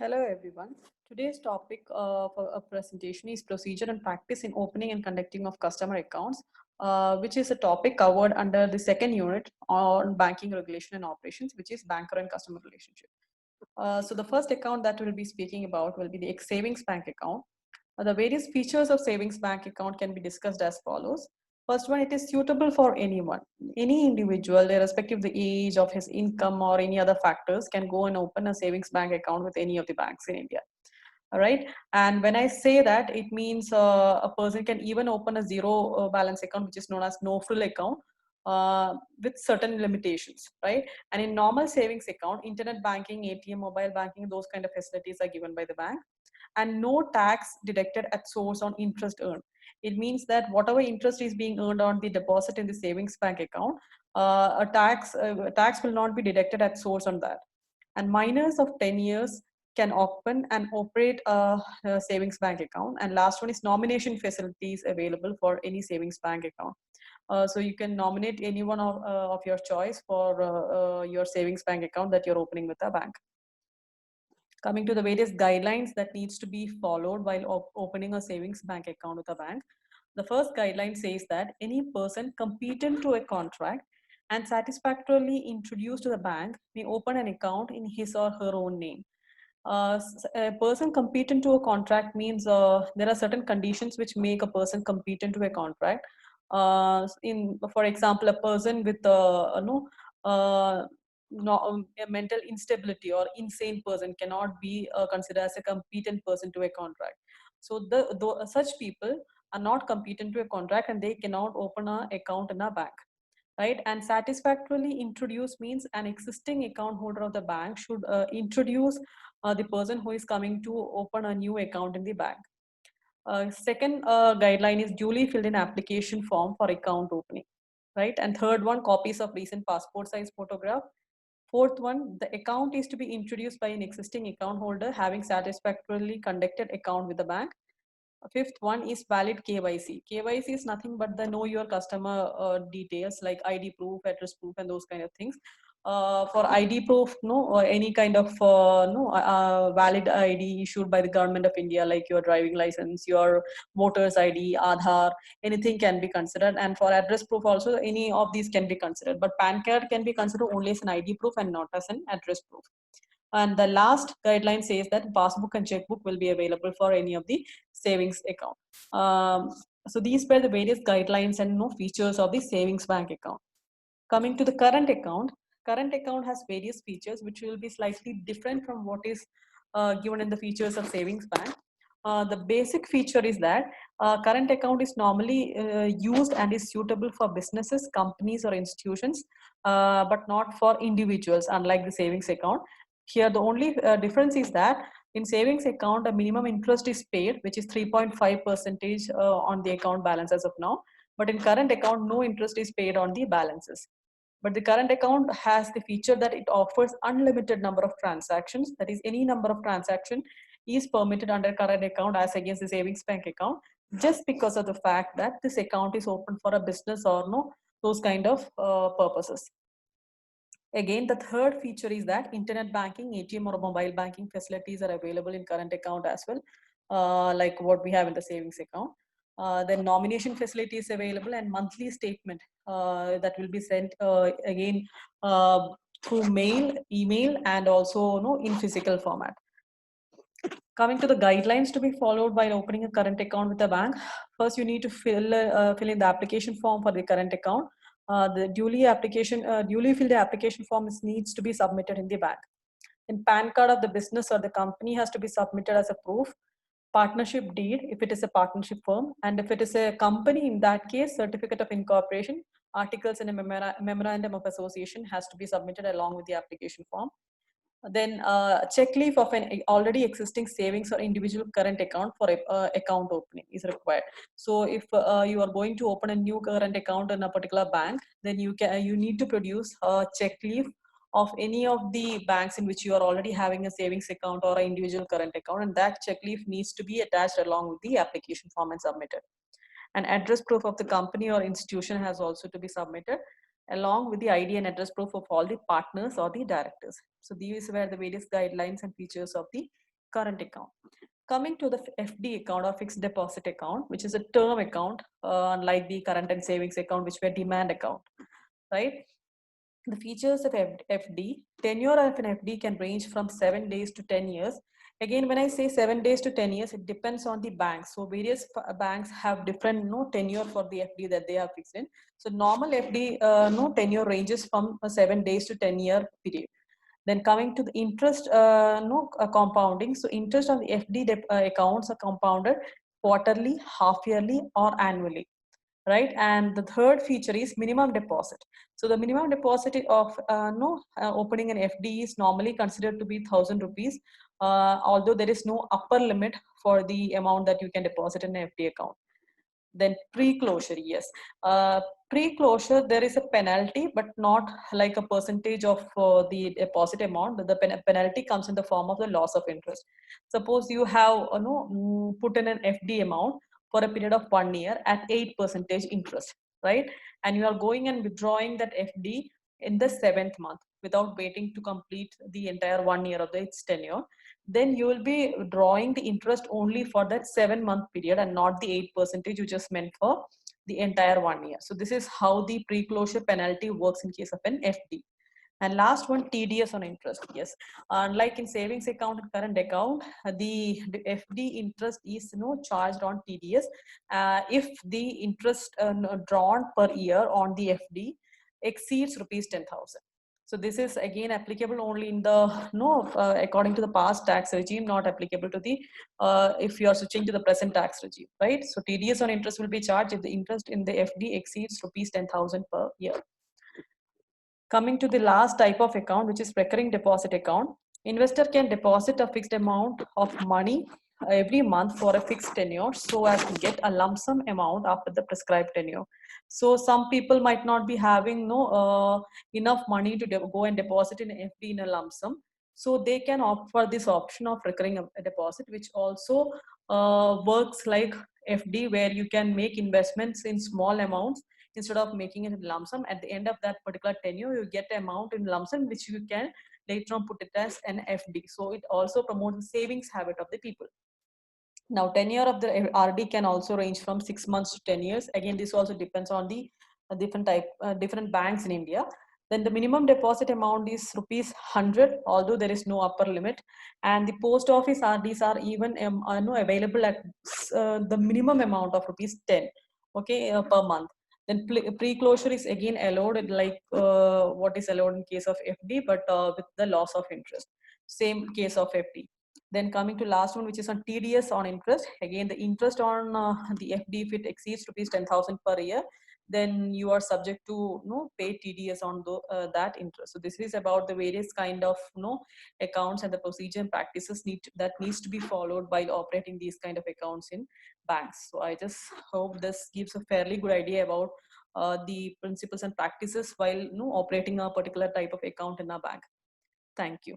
Hello everyone. Today's topic for a presentation is procedure and practice in opening and conducting of customer accounts, which is a topic covered under the second unit on banking regulation and operations, which is banker and customer relationship. So the first account that we'll be speaking about will be the savings bank account. The various features of savings bank account can be discussed as follows. First one, it is suitable for anyone. Any individual, irrespective of the age of his income or any other factors, can go and open a savings bank account with any of the banks in India. All right. And when I say that, it means a person can even open a zero balance account, which is known as no frill account, with certain limitations, right? And in normal savings account, internet banking, ATM, mobile banking, those kind of facilities are given by the bank, and no tax deducted at source on interest earned. It means that whatever interest is being earned on the deposit in the savings bank account, a tax will not be deducted at source on that. And minors of 10 years can open and operate a savings bank account. And last one is nomination facilities available for any savings bank account. So you can nominate anyone of your choice for your savings bank account that you're opening with a bank. Coming to the various guidelines that needs to be followed while opening a savings bank account with a bank. The first guideline says that any person competent to a contract and satisfactorily introduced to the bank may open an account in his or her own name. A person competent to a contract means there are certain conditions which make a person competent to a contract. For example, a person with a mental instability or insane person cannot be considered as a competent person to a contract. So such people are not competent to a contract and they cannot open an account in a bank, right? And satisfactorily introduce means an existing account holder of the bank should introduce the person who is coming to open a new account in the bank. Second guideline is duly filled in application form for account opening, right? And third one, copies of recent passport size photograph. Fourth one, the account is to be introduced by an existing account holder having satisfactorily conducted account with the bank. Fifth one is valid KYC. KYC is nothing but the know your customer details like ID proof, address proof, and those kind of things. For ID proof, no, or any kind of no valid ID issued by the government of India, like your driving license, your voter's ID, Aadhaar, anything can be considered. And for address proof, also any of these can be considered. But PAN card can be considered only as an ID proof and not as an address proof. And the last guideline says that passbook and checkbook will be available for any of the savings account. So these were the various guidelines and features of the savings bank account. Coming to the current account has various features which will be slightly different from what is given in the features of savings bank. The basic feature is that current account is normally used and is suitable for businesses, companies, or institutions, but not for individuals, unlike the savings account. Here, the only difference is that in savings account, a minimum interest is paid, which is 3.5 percentage on the account balance as of now. But in current account, no interest is paid on the balances. But the current account has the feature that it offers unlimited number of transactions. That is, any number of transaction is permitted under current account as against the savings bank account, just because of the fact that this account is open for a business or those kind of purposes. Again, the third feature is that internet banking, ATM or mobile banking facilities are available in current account as well, like what we have in the savings account. Then nomination facility is available and monthly statement that will be sent again through mail, email, and also in physical format. Coming to the guidelines to be followed while opening a current account with a bank, first you need to fill in the application form for the current account. The duly filled application form needs to be submitted in the bank. And PAN card of the business or the company has to be submitted as a proof. Partnership deed, if it is a partnership firm, and if it is a company, in that case, certificate of incorporation, articles in a memorandum of association has to be submitted along with the application form. Then check leaf of an already existing savings or individual current account for account opening is required. So if you are going to open a new current account in a particular bank, then you need to produce a check leaf of any of the banks in which you are already having a savings account or an individual current account, and that check leaf needs to be attached along with the application form and submitted. An address proof of the company or institution has also to be submitted along with the ID and address proof of all the partners or the directors. So these were the various guidelines and features of the current account. Coming to the FD account or fixed deposit account, which is a term account, unlike the current and savings account, which were demand account, right? The features of FD, tenure of an FD can range from 7 days to 10 years. Again, when I say 7 days to 10 years, it depends on the bank. So various banks have different tenure for the FD that they have fixed in. So normal FD tenure ranges from 7 days to 10-year period. Then coming to the interest compounding. So interest on the FD accounts are compounded quarterly, half yearly, or annually, right? And the third feature is minimum deposit. So the minimum deposit of opening an FD is normally considered to be 1,000 rupees, although there is no upper limit for the amount that you can deposit in an FD account. Then pre-closure, yes. Pre-closure, there is a penalty, but not like a percentage of the deposit amount. The penalty comes in the form of the loss of interest. Suppose you have put in an FD amount for a period of 1 year at 8% interest, right? And you are going and withdrawing that FD in the 7th month without waiting to complete the entire 1 year of its tenure, then you will be drawing the interest only for that 7-month period and not the 8% you just meant for the entire 1 year. So this is how the pre-closure penalty works in case of an FD. And last one, TDS on interest. Yes, unlike in savings account and current account, the FD interest is charged on TDS if the interest drawn per year on the FD exceeds rupees 10,000. So this is again applicable only in the according to the past tax regime, not applicable to the if you are switching to the present tax regime, right? So TDS on interest will be charged if the interest in the FD exceeds rupees 10,000 per year. Coming to the last type of account, which is recurring deposit account. Investor can deposit a fixed amount of money every month for a fixed tenure so as to get a lump sum amount after the prescribed tenure. So some people might not be having enough money to go and deposit in FD in a lump sum. So they can opt for this option of recurring deposit, which also works like FD, where you can make investments in small amounts instead of making it in lump sum. At the end of that particular tenure, you get the amount in lump sum, which you can later on put it as an FD. So it also promotes the savings habit of the people. Now, tenure of the RD can also range from 6 months to 10 years. Again, this also depends on the different banks in India. Then the minimum deposit amount is rupees 100, although there is no upper limit. And the post office RDs are even available at the minimum amount of rupees 10, okay, per month. Then pre-closure is again allowed, like what is allowed in case of FD, but with the loss of interest. Same case of FD. Then coming to last one, which is on TDS on interest. Again, the interest on the FD, if it exceeds rupees 10,000 per year, then you are subject to pay TDS on that interest. So this is about the various kind of accounts and the procedure and practices that needs to be followed while operating these kind of accounts in banks. So I just hope this gives a fairly good idea about the principles and practices while operating a particular type of account in a bank. Thank you.